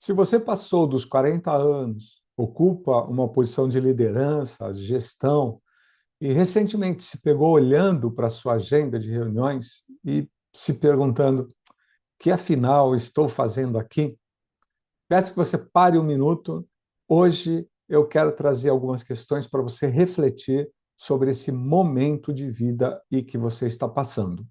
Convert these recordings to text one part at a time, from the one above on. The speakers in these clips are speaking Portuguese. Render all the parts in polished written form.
Se você passou dos 40 anos, ocupa uma posição de liderança, de gestão, e recentemente se pegou olhando para a sua agenda de reuniões e se perguntando: o que afinal estou fazendo aqui? Peço que você pare um minuto. Hoje eu quero trazer algumas questões para você refletir sobre esse momento de vida e que você está passando.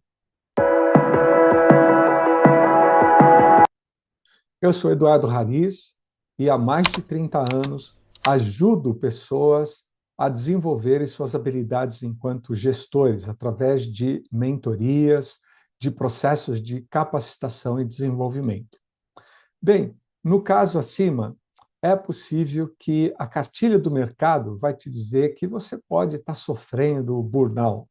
Eu sou Eduardo Rariz e há mais de 30 anos ajudo pessoas a desenvolverem suas habilidades enquanto gestores através de mentorias, de processos de capacitação e desenvolvimento. Bem, no caso acima, é possível que a cartilha do mercado vai te dizer que você pode estar sofrendo burnout.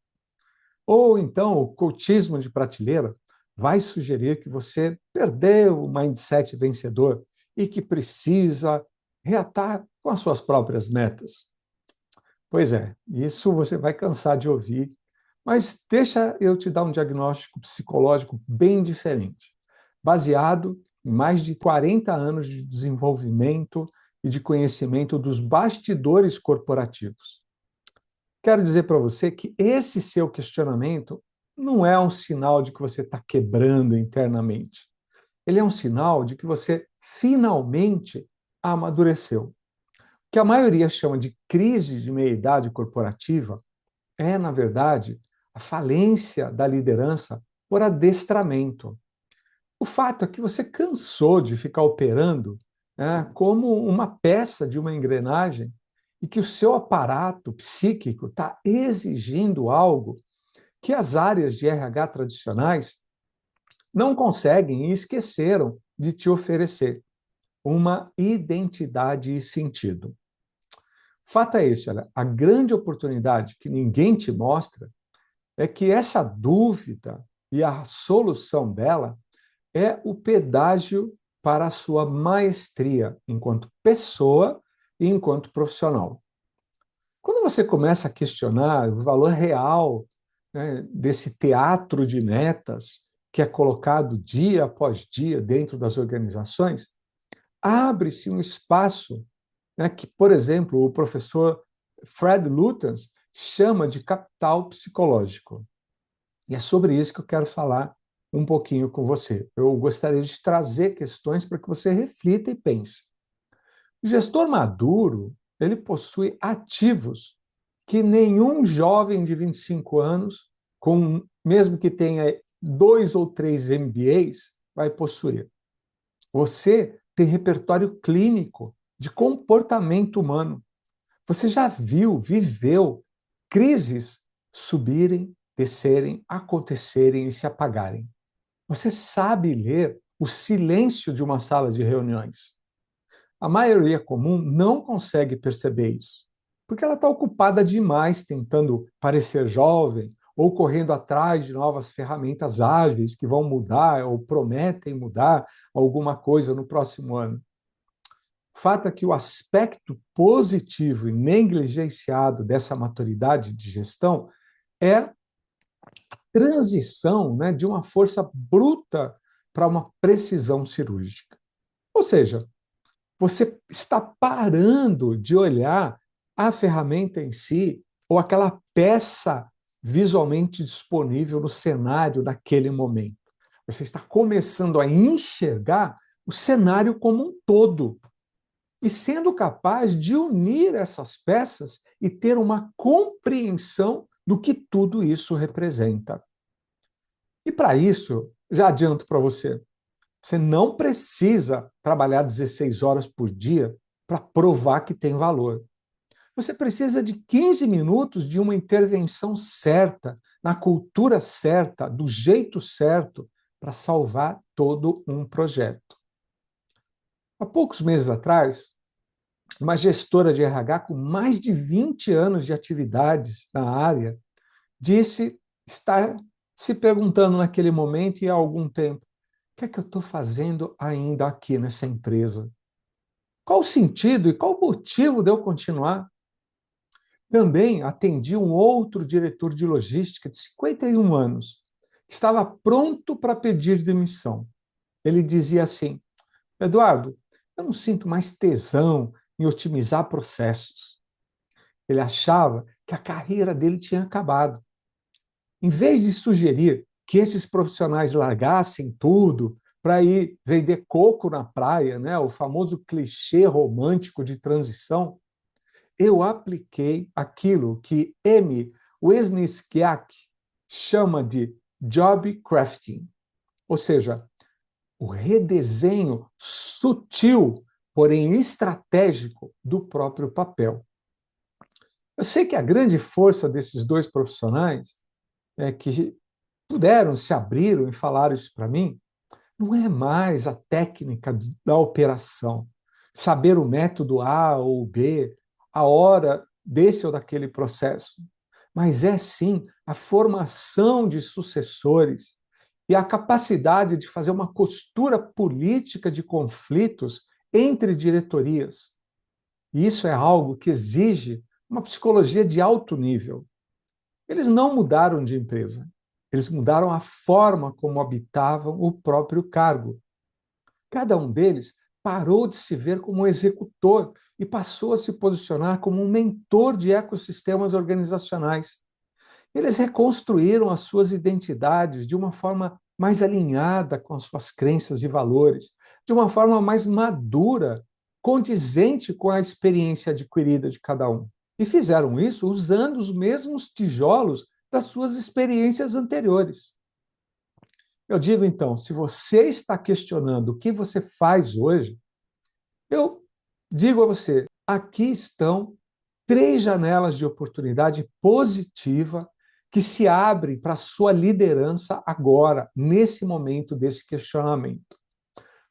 Ou então o coachismo de prateleira vai sugerir que você perdeu o mindset vencedor e que precisa reatar com as suas próprias metas. Pois é, isso você vai cansar de ouvir, mas deixa eu te dar um diagnóstico psicológico bem diferente, baseado em mais de 40 anos de desenvolvimento e de conhecimento dos bastidores corporativos. Quero dizer para você que esse seu questionamento não é um sinal de que você está quebrando internamente. Ele é um sinal de que você finalmente amadureceu. O que a maioria chama de crise de meia-idade corporativa é, na verdade, a falência da liderança por adestramento. O fato é que você cansou de ficar operando, né, como uma peça de uma engrenagem e que o seu aparato psíquico está exigindo algo que as áreas de RH tradicionais não conseguem e esqueceram de te oferecer: uma identidade e sentido. Fato é esse, olha, a grande oportunidade que ninguém te mostra é que essa dúvida e a solução dela é o pedágio para a sua maestria enquanto pessoa e enquanto profissional. Quando você começa a questionar o valor real, né, desse teatro de metas que é colocado dia após dia dentro das organizações, abre-se um espaço, né, que, por exemplo, o professor Fred Lutyens chama de capital psicológico. E é sobre isso que eu quero falar um pouquinho com você. Eu gostaria de trazer questões para que você reflita e pense. O gestor maduro, ele possui ativos que nenhum jovem de 25 anos, mesmo que tenha 2 ou 3 MBAs, vai possuir. Você tem repertório clínico de comportamento humano. Você já viu, viveu crises subirem, descerem, acontecerem e se apagarem. Você sabe ler o silêncio de uma sala de reuniões. A maioria comum não consegue perceber isso, porque ela está ocupada demais tentando parecer jovem ou correndo atrás de novas ferramentas ágeis que vão mudar ou prometem mudar alguma coisa no próximo ano. O fato é que o aspecto positivo e negligenciado dessa maturidade de gestão é a transição, né, de uma força bruta para uma precisão cirúrgica. Ou seja, você está parando de olhar a ferramenta em si ou aquela peça visualmente disponível no cenário daquele momento. Você está começando a enxergar o cenário como um todo e sendo capaz de unir essas peças e ter uma compreensão do que tudo isso representa. E para isso, já adianto para você, você não precisa trabalhar 16 horas por dia para provar que tem valor. Você precisa de 15 minutos de uma intervenção certa, na cultura certa, do jeito certo, para salvar todo um projeto. Há poucos meses atrás, uma gestora de RH com mais de 20 anos de atividades na área disse estar se perguntando naquele momento e há algum tempo: o que é que eu estou fazendo ainda aqui nessa empresa? Qual o sentido e qual o motivo de eu continuar? Também atendi um outro diretor de logística de 51 anos, que estava pronto para pedir demissão. Ele dizia assim: Eduardo, Eu não sinto mais tesão em otimizar processos. Ele achava que a carreira dele tinha acabado. Em vez de sugerir que esses profissionais largassem tudo para ir vender coco na praia, né, o famoso clichê romântico de transição, eu apliquei aquilo que M. Wisniewski chama de job crafting, ou seja, o redesenho sutil, porém estratégico, do próprio papel. Eu sei que a grande força desses dois profissionais é que puderam, se abriram e falaram isso para mim, não é mais a técnica da operação, saber o método A ou B, a hora desse ou daquele processo, mas é sim a formação de sucessores e a capacidade de fazer uma costura política de conflitos entre diretorias. E isso é algo que exige uma psicologia de alto nível. Eles não mudaram de empresa, eles mudaram a forma como habitavam o próprio cargo. Cada um deles parou de se ver como um executor e passou a se posicionar como um mentor de ecossistemas organizacionais. Eles reconstruíram as suas identidades de uma forma mais alinhada com as suas crenças e valores, de uma forma mais madura, condizente com a experiência adquirida de cada um. E fizeram isso usando os mesmos tijolos das suas experiências anteriores. Eu digo então, se você está questionando o que você faz hoje, eu digo a você, aqui estão 3 janelas de oportunidade positiva que se abrem para a sua liderança agora, nesse momento desse questionamento.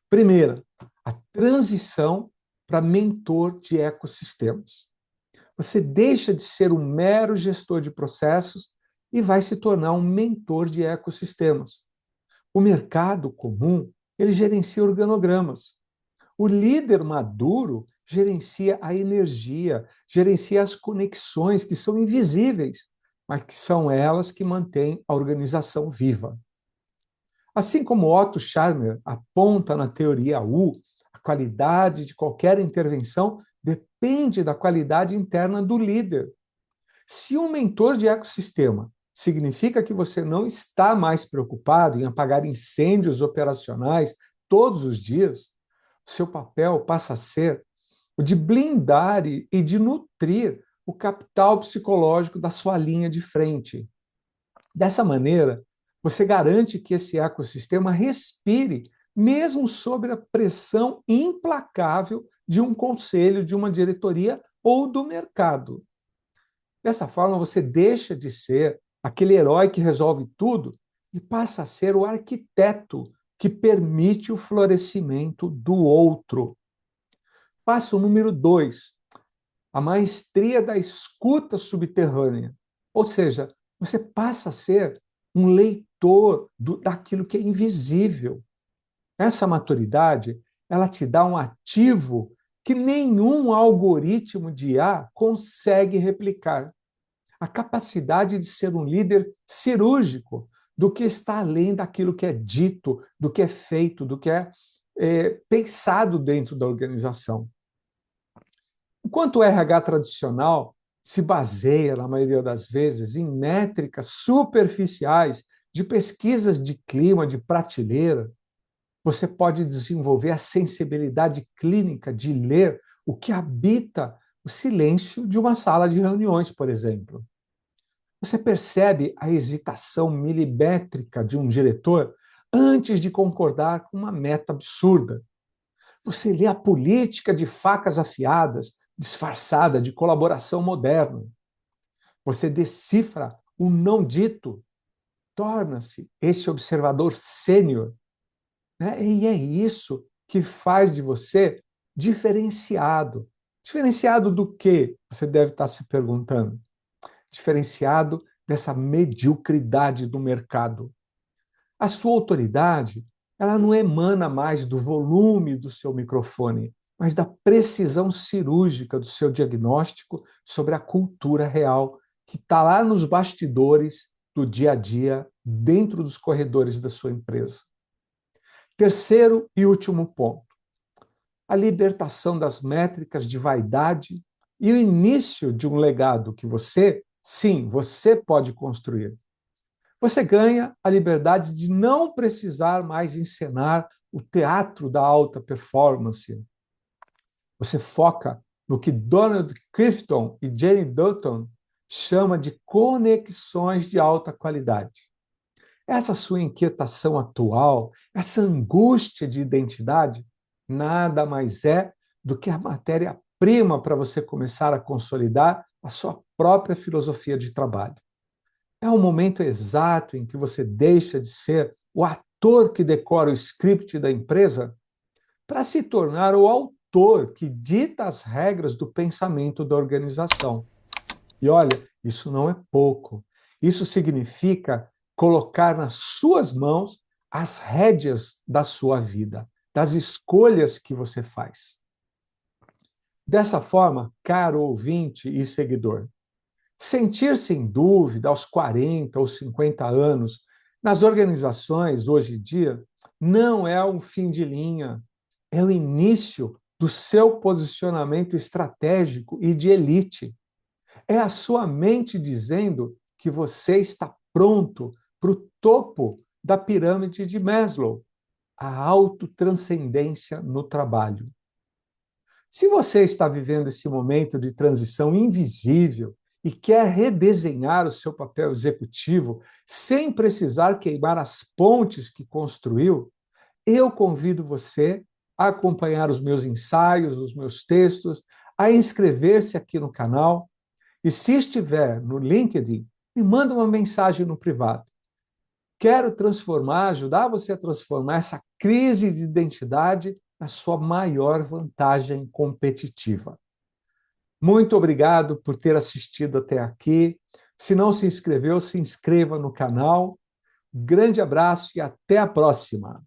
Primeira, a transição para mentor de ecossistemas. Você deixa de ser um mero gestor de processos e vai se tornar um mentor de ecossistemas. O mercado comum, ele gerencia organogramas. O líder maduro gerencia a energia, gerencia as conexões que são invisíveis, mas que são elas que mantêm a organização viva. Assim como Otto Scharmer aponta na teoria U, a qualidade de qualquer intervenção depende da qualidade interna do líder. Se um mentor de ecossistema significa que você não está mais preocupado em apagar incêndios operacionais todos os dias, seu papel passa a ser o de blindar e de nutrir o capital psicológico da sua linha de frente. Dessa maneira, você garante que esse ecossistema respire, mesmo sob a pressão implacável de um conselho, de uma diretoria ou do mercado. Dessa forma, você deixa de ser aquele herói que resolve tudo e passa a ser o arquiteto que permite o florescimento do outro. Passo número 2, a maestria da escuta subterrânea. Ou seja, você passa a ser um leitor daquilo que é invisível. Essa maturidade, ela te dá um ativo que nenhum algoritmo de IA consegue replicar. A capacidade de ser um líder cirúrgico do que está além daquilo que é dito, do que é feito, do que é pensado dentro da organização. Enquanto o RH tradicional se baseia, na maioria das vezes, em métricas superficiais de pesquisas de clima, de prateleira, você pode desenvolver a sensibilidade clínica de ler o que habita o silêncio de uma sala de reuniões, por exemplo. Você percebe a hesitação milimétrica de um diretor antes de concordar com uma meta absurda. Você lê a política de facas afiadas, disfarçada de colaboração moderna. Você decifra o não dito, torna-se esse observador sênior. Né? E é isso que faz de você diferenciado. Diferenciado do quê? Você deve estar se perguntando. Diferenciado dessa mediocridade do mercado. A sua autoridade, ela não emana mais do volume do seu microfone, mas da precisão cirúrgica do seu diagnóstico sobre a cultura real que está lá nos bastidores do dia a dia, dentro dos corredores da sua empresa. Terceiro e último ponto. a libertação das métricas de vaidade e o início de um legado que você, sim, você pode construir. Você ganha a liberdade de não precisar mais encenar o teatro da alta performance. Você foca no que Donald Clifton e Jenny Dutton chamam de conexões de alta qualidade. Essa sua inquietação atual, essa angústia de identidade, nada mais é do que a matéria-prima para você começar a consolidar a sua própria filosofia de trabalho. É o momento exato em que você deixa de ser o ator que decora o script da empresa para se tornar o autor que dita as regras do pensamento da organização. E olha, isso não é pouco. Isso significa colocar nas suas mãos as rédeas da sua vida, das escolhas que você faz. Dessa forma, caro ouvinte e seguidor, sentir-se em dúvida aos 40 ou 50 anos nas organizações hoje em dia não é um fim de linha, é o início do seu posicionamento estratégico e de elite. É a sua mente dizendo que você está pronto para o topo da pirâmide de Maslow, a autotranscendência no trabalho. Se você está vivendo esse momento de transição invisível e quer redesenhar o seu papel executivo sem precisar queimar as pontes que construiu, eu convido você a acompanhar os meus ensaios, os meus textos, a inscrever-se aqui no canal. E se estiver no LinkedIn, me manda uma mensagem no privado. Quero transformar, ajudar você a transformar essa crise de identidade na sua maior vantagem competitiva. Muito obrigado por ter assistido até aqui. Se não se inscreveu, se inscreva no canal. Grande abraço e até a próxima!